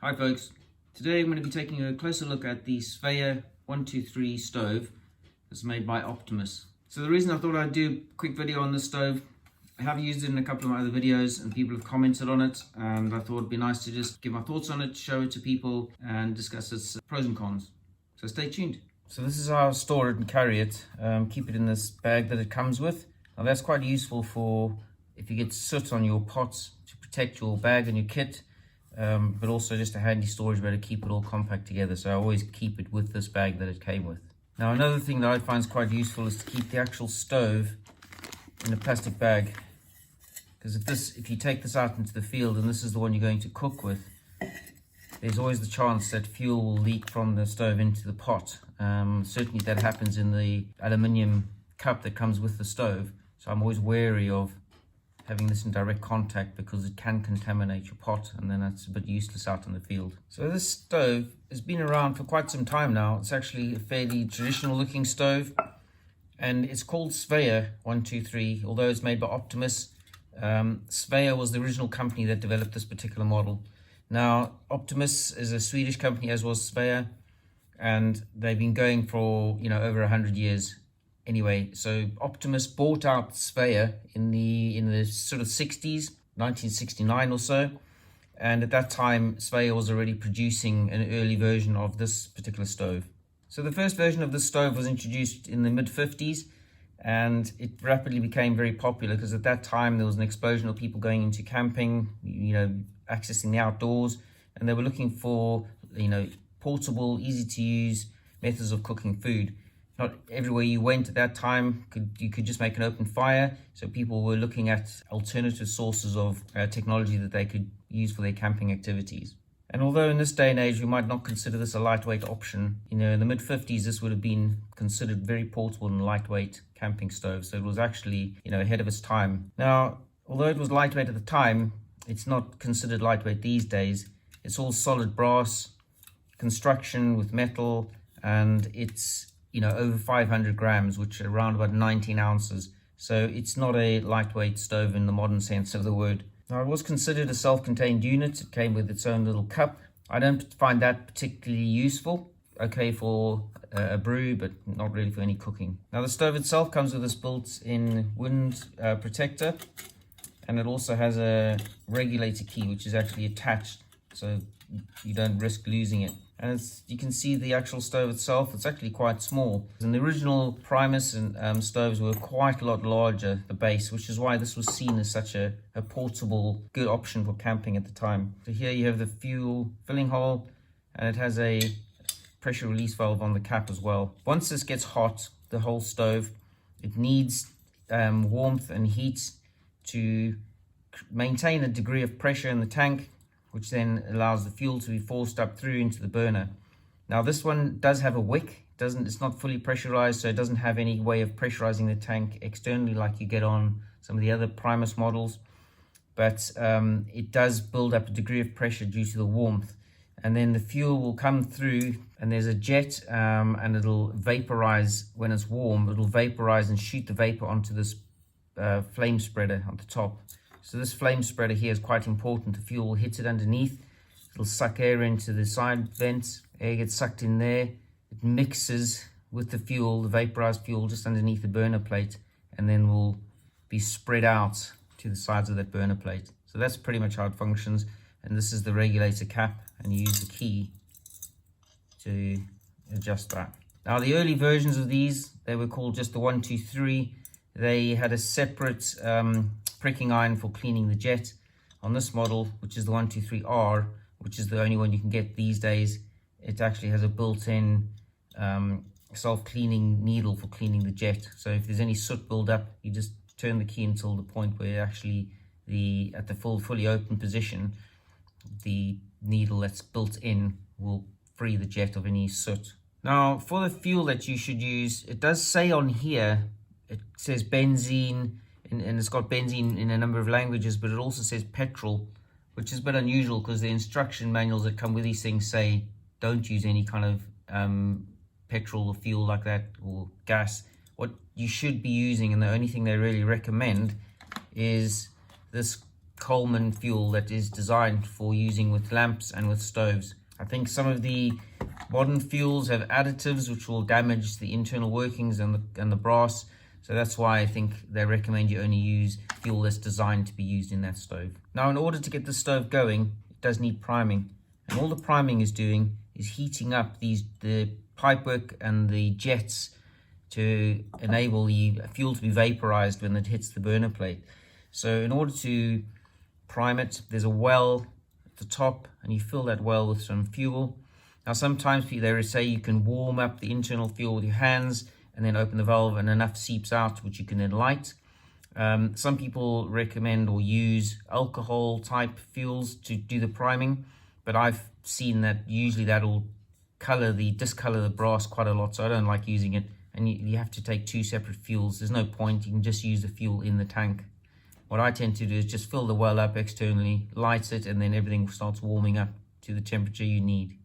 Hi folks, today I'm going to be taking a closer look at the SVEA 123 stove that's made by Optimus. So the reason I thought I'd do a quick video on this stove, I have used it in a couple of my other videos and people have commented on it, and I thought it'd be nice to just give my thoughts on it, show it to people and discuss its pros and cons. So stay tuned. So this is how I store it and carry it. Keep it in this bag that it comes with. Now that's quite useful for if you get soot on your pots to protect your bag and your kit. But also just a handy storage bag to keep it all compact together, so I always keep it with this bag that it came with. Now another thing that I find is quite useful is to keep the actual stove in a plastic bag, because if you take this out into the field and this is the one you're going to cook with, there's always the chance that fuel will leak from the stove into the pot. Certainly that happens in the aluminium cup that comes with the stove, so I'm always wary of having this in direct contact because it can contaminate your pot, and then that's a bit useless out in the field. So this stove has been around for quite some time now. It's actually a fairly traditional looking stove, and it's called SVEA 123, although it's made by Optimus. SVEA was the original company that developed this particular model. Now Optimus is a Swedish company, as was SVEA, and they've been going for over 100 years. Anyway, so Optimus bought out SVEA in the sort of 60s, 1969 or so, and at that time SVEA was already producing an early version of this particular stove. So the first version of this stove was introduced in the mid-50s, and it rapidly became very popular because at that time there was an explosion of people going into camping, accessing the outdoors, and they were looking for portable, easy to use methods of cooking food. Not everywhere you went at that time you could just make an open fire, so people were looking at alternative sources of technology that they could use for their camping activities. And although in this day and age we might not consider this a lightweight option, in the mid-50s this would have been considered very portable and lightweight camping stove, so it was actually ahead of its time. Now, although it was lightweight at the time, it's not considered lightweight these days. It's all solid brass construction with metal, and it's over 500 grams, which are around about 19 ounces. So it's not a lightweight stove in the modern sense of the word. Now, it was considered a self-contained unit. It came with its own little cup. I don't find that particularly useful. Okay for a brew, but not really for any cooking. Now, the stove itself comes with this built-in wind protector, and it also has a regulator key, which is actually attached, so you don't risk losing it. And as you can see, the actual stove itself, it's actually quite small. And the original Primus and stoves were quite a lot larger, the base, which is why this was seen as such a portable, good option for camping at the time. So here you have the fuel filling hole, and it has a pressure release valve on the cap as well. Once this gets hot, the whole stove, it needs warmth and heat to maintain a degree of pressure in the tank, which then allows the fuel to be forced up through into the burner. Now this one does have a wick. It's not fully pressurized, so it doesn't have any way of pressurizing the tank externally like you get on some of the other Primus models, but it does build up a degree of pressure due to the warmth, and then the fuel will come through, and there's a jet, and it'll vaporize when it's warm. It'll vaporize and shoot the vapor onto this flame spreader on the top. So this flame spreader here is quite important. The fuel will hit it underneath. It'll suck air into the side vents. Air gets sucked in there. It mixes with the fuel, the vaporized fuel, just underneath the burner plate, and then will be spread out to the sides of that burner plate. So that's pretty much how it functions. And this is the regulator cap, and you use the key to adjust that. Now the early versions of these, they were called just the 123. They had a separate pricking iron for cleaning the jet. On this model, which is the 123R, which is the only one you can get these days, it actually has a built-in self-cleaning needle for cleaning the jet. So if there's any soot build-up, you just turn the key until the point where actually at the fully open position, the needle that's built in will free the jet of any soot. Now for the fuel that you should use, it does say on here, it says benzene, and it's got benzene in a number of languages, but it also says petrol, which is a bit unusual because the instruction manuals that come with these things say don't use any kind of petrol or fuel like that, or gas. What you should be using, and the only thing they really recommend, is this Coleman fuel that is designed for using with lamps and with stoves. I think some of the modern fuels have additives which will damage the internal workings and the brass. So that's why I think they recommend you only use fuel that's designed to be used in that stove. Now, in order to get the stove going, it does need priming. And all the priming is doing is heating up the pipework and the jets to enable the fuel to be vaporized when it hits the burner plate. So in order to prime it, there's a well at the top, and you fill that well with some fuel. Now, sometimes they say you can warm up the internal fuel with your hands and then open the valve and enough seeps out, which you can then light. Some people recommend or use alcohol type fuels to do the priming, but I've seen that usually that'll discolor the brass quite a lot, so I don't like using it. And you have to take two separate fuels. There's no point. You can just use the fuel in the tank. What I tend to do is just fill the well up externally, light it, and then everything starts warming up to the temperature you need.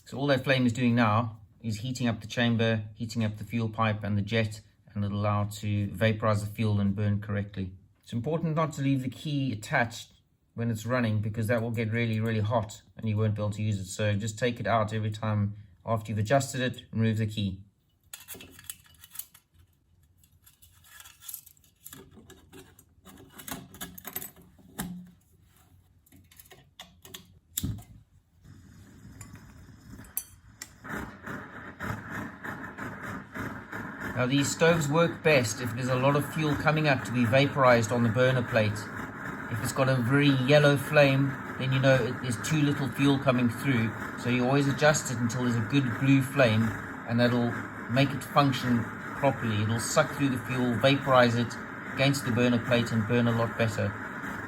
So all that flame is doing now is heating up the chamber, heating up the fuel pipe and the jet, and it'll allow it to vaporize the fuel and burn correctly. It's important not to leave the key attached when it's running, because that will get really, really hot and you won't be able to use it. So just take it out every time after you've adjusted it, remove the key. Now, these stoves work best if there's a lot of fuel coming up to be vaporized on the burner plate. If it's got a very yellow flame, then you know there's too little fuel coming through. So you always adjust it until there's a good blue flame, and that'll make it function properly. It'll suck through the fuel, vaporize it against the burner plate and burn a lot better.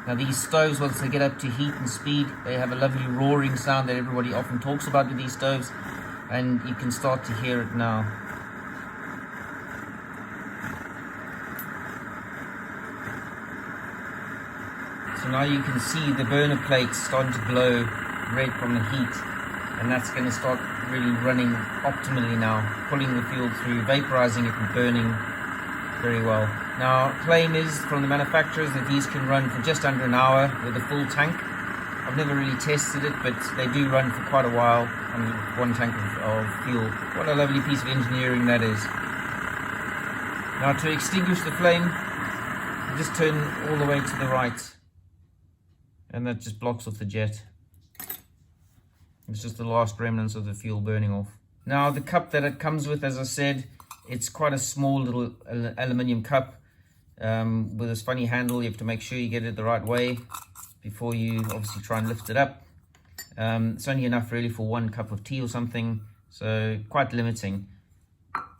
Now, these stoves, once they get up to heat and speed, they have a lovely roaring sound that everybody often talks about with these stoves, and you can start to hear it now. So now you can see the burner plate starting to glow red from the heat, and that's going to start really running optimally now, pulling the fuel through, vaporizing it and burning very well. Now, claim is from the manufacturers that these can run for just under an hour with a full tank. I've never really tested it, but they do run for quite a while on one tank of fuel. What a lovely piece of engineering that is. Now, to extinguish the flame, just turn all the way to the right, and that just blocks off the jet. It's just the last remnants of the fuel burning off. Now, the cup that it comes with, as I said, it's quite a small little aluminium cup with this funny handle. You have to make sure you get it the right way before you obviously try and lift it up. It's only enough really for 1 cup of tea or something, so quite limiting.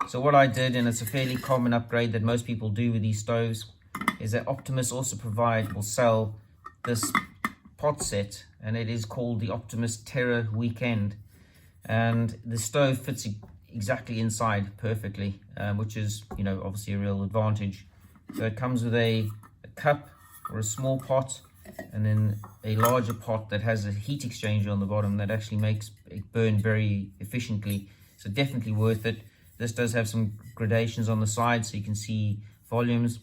So what I did, and it's a fairly common upgrade that most people do with these stoves, is that Optimus also will sell this pot set, and it is called the Optimus Terra Weekend, and the stove fits exactly inside perfectly, which is, you know, obviously a real advantage. So it comes with a cup or a small pot, and then a larger pot that has a heat exchanger on the bottom that actually makes it burn very efficiently. So definitely worth it. This does have some gradations on the side so you can see volumes,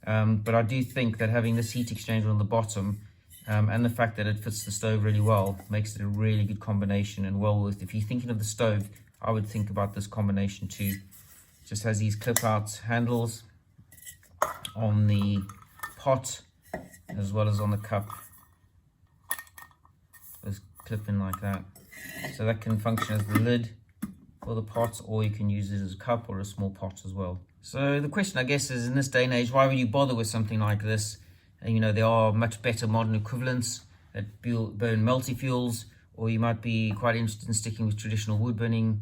but I do think that having this heat exchanger on the bottom and the fact that it fits the stove really well makes it a really good combination, and well worth. If you're thinking of the stove, I would think about this combination too. It just has these clip out handles on the pot as well as on the cup. Just clip in like that, so that can function as the lid for the pot, or you can use it as a cup or a small pot as well. So the question, I guess, is in this day and age, why would you bother with something like this? And, you know, there are much better modern equivalents that burn multi-fuels, or you might be quite interested in sticking with traditional wood burning,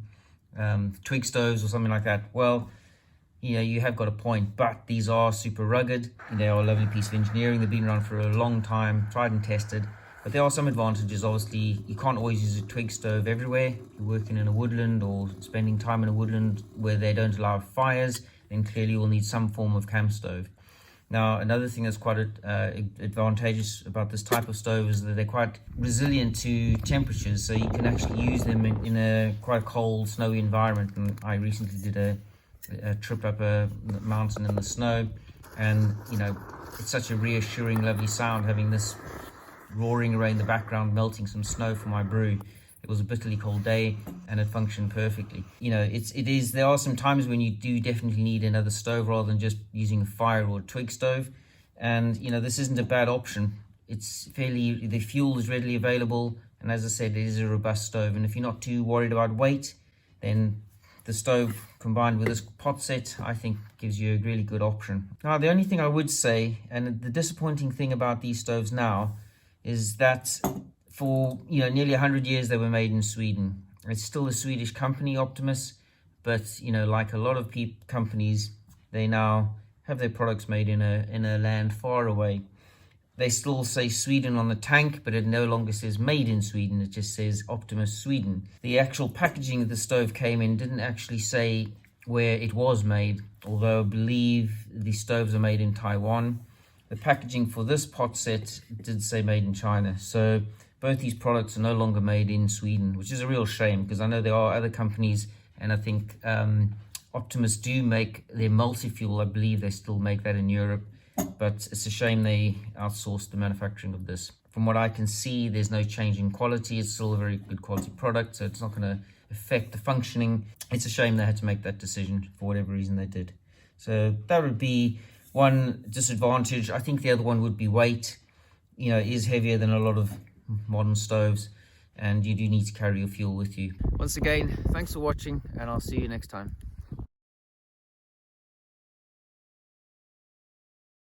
twig stoves or something like that. Well, yeah, you have got a point, but these are super rugged. They are a lovely piece of engineering. They've been around for a long time, tried and tested. But there are some advantages. Obviously, you can't always use a twig stove everywhere. If you're working in a woodland or spending time in a woodland where they don't allow fires, then clearly you'll need some form of camp stove. Now, another thing that's quite advantageous about this type of stove is that they're quite resilient to temperatures, so you can actually use them in a quite cold, snowy environment. And I recently did a trip up a mountain in the snow. And you know, it's such a reassuring, lovely sound having this roaring away in the background, melting some snow for my brew. It was a bitterly cold day and it functioned perfectly. You know, there are some times when you do definitely need another stove rather than just using a fire or a twig stove. And you know, this isn't a bad option. The fuel is readily available, and as I said, it is a robust stove. And if you're not too worried about weight, then the stove combined with this pot set, I think, gives you a really good option. Now, the only thing I would say, and the disappointing thing about these stoves now, is that for nearly 100 years they were made in Sweden. It's still a Swedish company, Optimus, but like a lot of companies, they now have their products made in a land far away. They still say Sweden on the tank, but it no longer says made in Sweden. It just says Optimus Sweden. The actual packaging that the stove came in didn't actually say where it was made, although I believe the stoves are made in Taiwan. The packaging for this pot set did say made in China. So both these products are no longer made in Sweden, which is a real shame, because I know there are other companies, and I think Optimus do make their multi-fuel. I believe they still make that in Europe. But it's a shame they outsourced the manufacturing of this. From what I can see, there's no change in quality. It's still a very good quality product, so it's not going to affect the functioning. It's a shame they had to make that decision for whatever reason they did. So that would be one disadvantage. I think the other one would be weight. It is heavier than a lot of modern stoves, and you do need to carry your fuel with you. Once again, thanks for watching, and I'll see you next time.